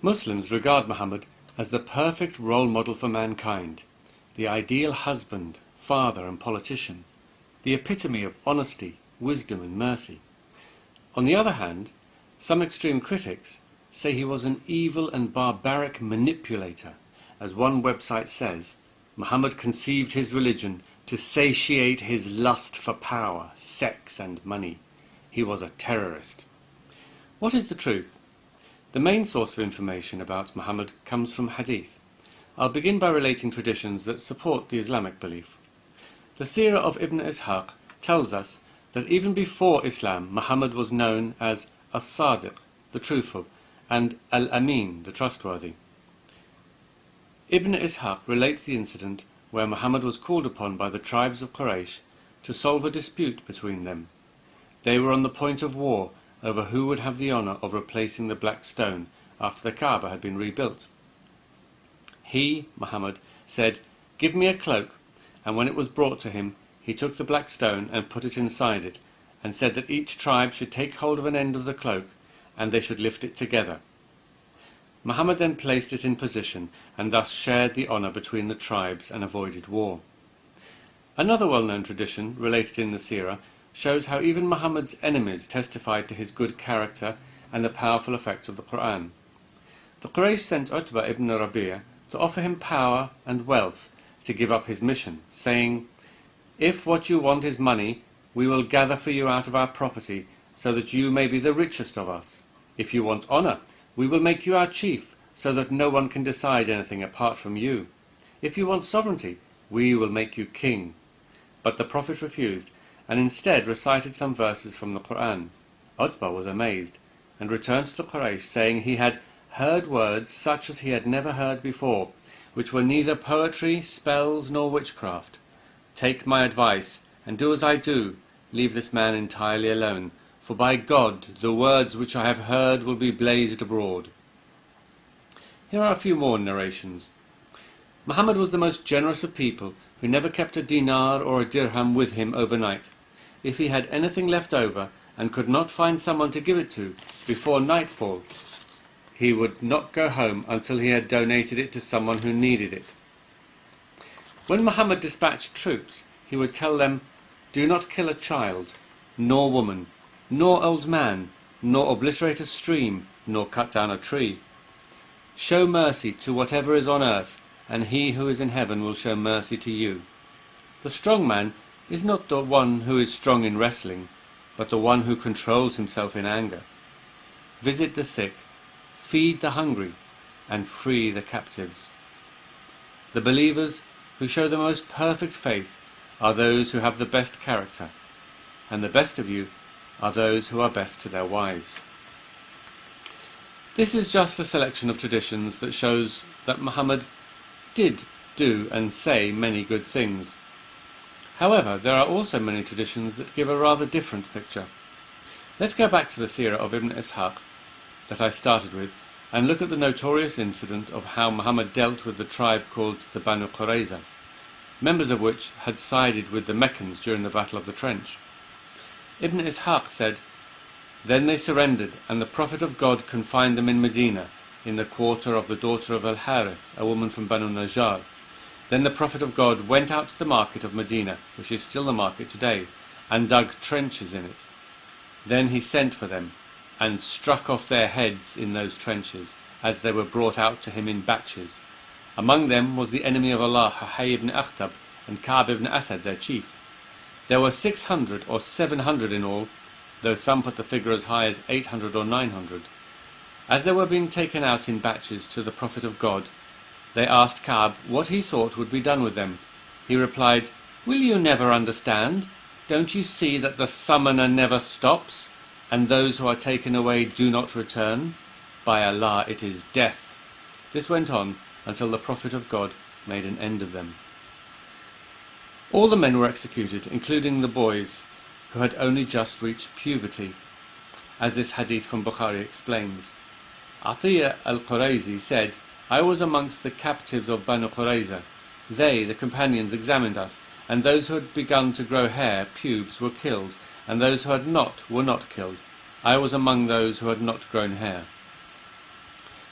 Muslims regard Muhammad as the perfect role model for mankind, the ideal husband, father and politician, the epitome of honesty, wisdom and mercy. On the other hand, some extreme critics say he was an evil and barbaric manipulator. As one website says, Muhammad conceived his religion to satiate his lust for power, sex and money. He was a terrorist. What is the truth? The main source of information about Muhammad comes from hadith. I'll begin by relating traditions that support the Islamic belief. The Seerah of Ibn Ishaq tells us that even before Islam, Muhammad was known as As-Sadiq, the truthful, and Al-Amin, the trustworthy. Ibn Ishaq relates the incident where Muhammad was called upon by the tribes of Quraysh to solve a dispute between them. They were on the point of war over who would have the honour of replacing the black stone after the Kaaba had been rebuilt. He, Muhammad, said, "Give me a cloak," and when it was brought to him, he took the black stone and put it inside it, and said that each tribe should take hold of an end of the cloak, and they should lift it together. Muhammad then placed it in position, and thus shared the honour between the tribes and avoided war. Another well-known tradition, related in the Seerah, shows how even Muhammad's enemies testified to his good character and the powerful effects of the Quran. The Quraysh sent Utbah ibn Rabi'ah to offer him power and wealth to give up his mission, saying, "If what you want is money, we will gather for you out of our property, so that you may be the richest of us. If you want honour, we will make you our chief, so that no one can decide anything apart from you. If you want sovereignty, we will make you king." But the Prophet refused, and instead recited some verses from the Quran. Utbah was amazed, and returned to the Quraysh, saying he had heard words such as he had never heard before, which were neither poetry, spells, nor witchcraft. "Take my advice, and do as I do. Leave this man entirely alone, for by God, the words which I have heard will be blazed abroad." Here are a few more narrations. Muhammad was the most generous of people, who never kept a dinar or a dirham with him overnight. If he had anything left over, and could not find someone to give it to before nightfall, he would not go home until he had donated it to someone who needed it. When Muhammad dispatched troops, he would tell them, "Do not kill a child, nor woman, nor old man, nor obliterate a stream, nor cut down a tree. Show mercy to whatever is on earth, and he who is in heaven will show mercy to you. The strong man is not the one who is strong in wrestling, but the one who controls himself in anger. Visit the sick, feed the hungry, and free the captives. The believers who show the most perfect faith are those who have the best character, and the best of you are those who are best to their wives." This is just a selection of traditions that shows that Muhammad did do and say many good things. However, there are also many traditions that give a rather different picture. Let's go back to the Seerah of Ibn Ishaq that I started with, and look at the notorious incident of how Muhammad dealt with the tribe called the Banu Qurayza, members of which had sided with the Meccans during the Battle of the Trench. Ibn Ishaq said, "Then they surrendered, and the Prophet of God confined them in Medina, in the quarter of the daughter of Al-Harith, a woman from Banu Najjar. Then the Prophet of God went out to the market of Medina, which is still the market today, and dug trenches in it. Then he sent for them, and struck off their heads in those trenches, as they were brought out to him in batches. Among them was the enemy of Allah, Hayy ibn Akhtab, and Ka'b ibn Asad, their chief. There were 600 or 700 in all, though some put the figure as high as 800 or 900. As they were being taken out in batches to the Prophet of God, they asked Ka'b what he thought would be done with them. He replied, "Will you never understand? Don't you see that the summoner never stops, and those who are taken away do not return? By Allah, it is death." This went on until the Prophet of God made an end of them. All the men were executed, including the boys, who had only just reached puberty, as this hadith from Bukhari explains. Atiyah al-Qurayzi said, "I was amongst the captives of Banu Qurayza. They, the companions, examined us, and those who had begun to grow hair, pubes, were killed, and those who had not were not killed. I was among those who had not grown hair."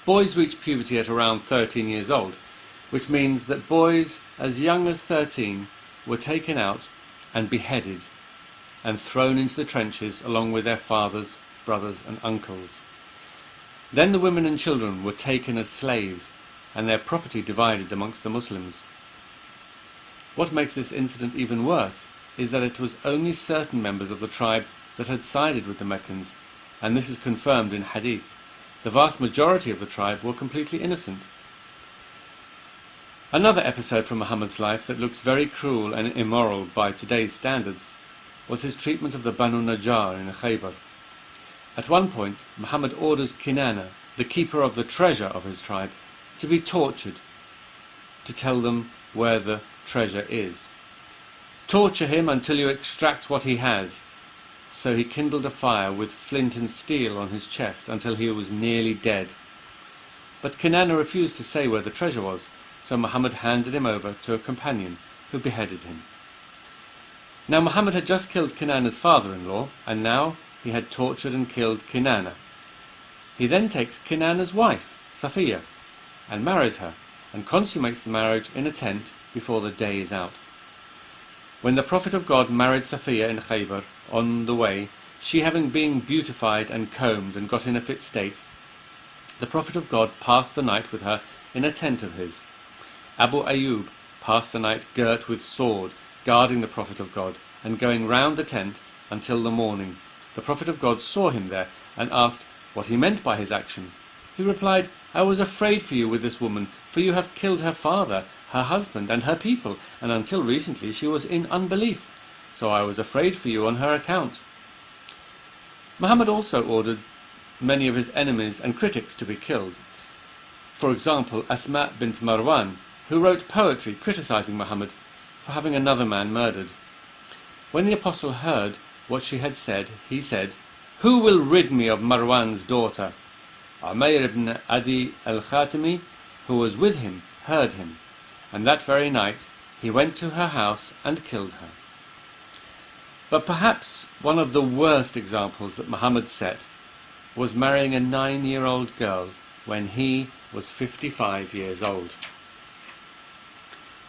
Boys reach puberty at around 13 years old, which means that boys as young as 13 were taken out and beheaded and thrown into the trenches along with their fathers, brothers and uncles. Then the women and children were taken as slaves and their property divided amongst the Muslims. What makes this incident even worse is that it was only certain members of the tribe that had sided with the Meccans, and this is confirmed in hadith. The vast majority of the tribe were completely innocent. Another episode from Muhammad's life that looks very cruel and immoral by today's standards was his treatment of the Banu Najjar in Khaybar. At one point, Muhammad orders Kinana, the keeper of the treasure of his tribe, to be tortured to tell them where the treasure is. Torture him until you extract what he has. So he kindled a fire with flint and steel on his chest until he was nearly dead. But Kinana refused to say where the treasure was, so Muhammad handed him over to a companion who beheaded him. Now Muhammad had just killed Kinana's father-in-law, and now he had tortured and killed Kinana. He then takes Kinana's wife, Safiya, and marries her, and consummates the marriage in a tent before the day is out. When the Prophet of God married Safiya in Khaybar, on the way, she having been beautified and combed and got in a fit state, the Prophet of God passed the night with her in a tent of his. Abu Ayyub passed the night girt with sword, guarding the Prophet of God, and going round the tent until the morning. The Prophet of God saw him there and asked what he meant by his action. He replied, "I was afraid for you with this woman, for you have killed her father, her husband and her people, and until recently she was in unbelief. So I was afraid for you on her account." Muhammad also ordered many of his enemies and critics to be killed. For example, Asma bint Marwan, who wrote poetry criticizing Muhammad for having another man murdered. When the apostle heard what she had said, he said, "Who will rid me of Marwan's daughter?" Umayr ibn Adi al-Khatimi, who was with him, heard him, and that very night he went to her house and killed her. But perhaps one of the worst examples that Muhammad set was marrying a 9-year-old girl when he was 55 years old.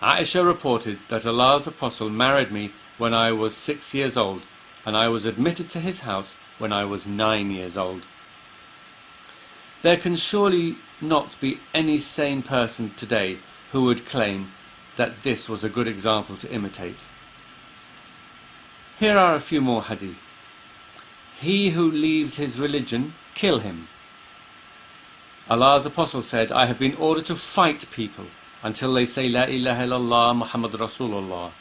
Aisha reported that Allah's apostle married me when I was 6 years old, and I was admitted to his house when I was 9 years old. There can surely not be any sane person today who would claim that this was a good example to imitate. Here are a few more hadith. He who leaves his religion, kill him. Allah's apostle said, "I have been ordered to fight people until they say La ilaha illallah Muhammad Rasulullah."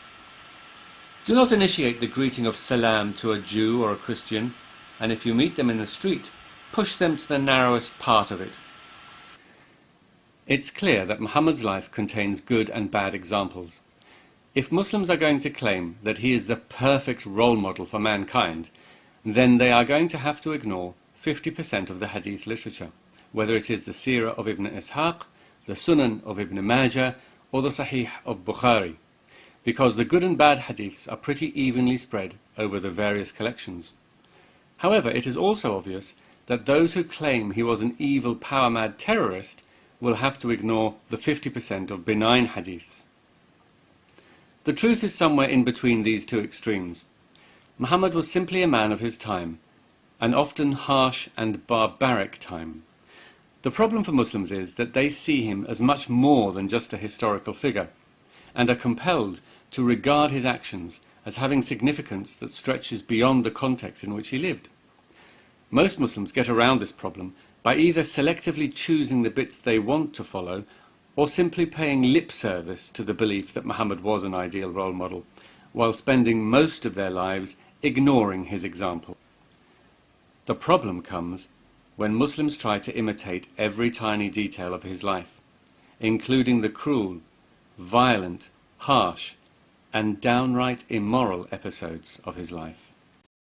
Do not initiate the greeting of salam to a Jew or a Christian, and if you meet them in the street, push them to the narrowest part of it. It's clear that Muhammad's life contains good and bad examples. If Muslims are going to claim that he is the perfect role model for mankind, then they are going to have to ignore 50% of the hadith literature, whether it is the Seerah of Ibn Ishaq, the Sunan of Ibn Majah, or the Sahih of Bukhari, because the good and bad hadiths are pretty evenly spread over the various collections. However, it is also obvious that those who claim he was an evil, power-mad terrorist will have to ignore the 50% of benign hadiths. The truth is somewhere in between these two extremes. Muhammad was simply a man of his time, an often harsh and barbaric time. The problem for Muslims is that they see him as much more than just a historical figure, and are compelled to regard his actions as having significance that stretches beyond the context in which he lived. Most Muslims get around this problem by either selectively choosing the bits they want to follow, or simply paying lip service to the belief that Muhammad was an ideal role model, while spending most of their lives ignoring his example. The problem comes when Muslims try to imitate every tiny detail of his life, including the cruel, violent, harsh, and downright immoral episodes of his life.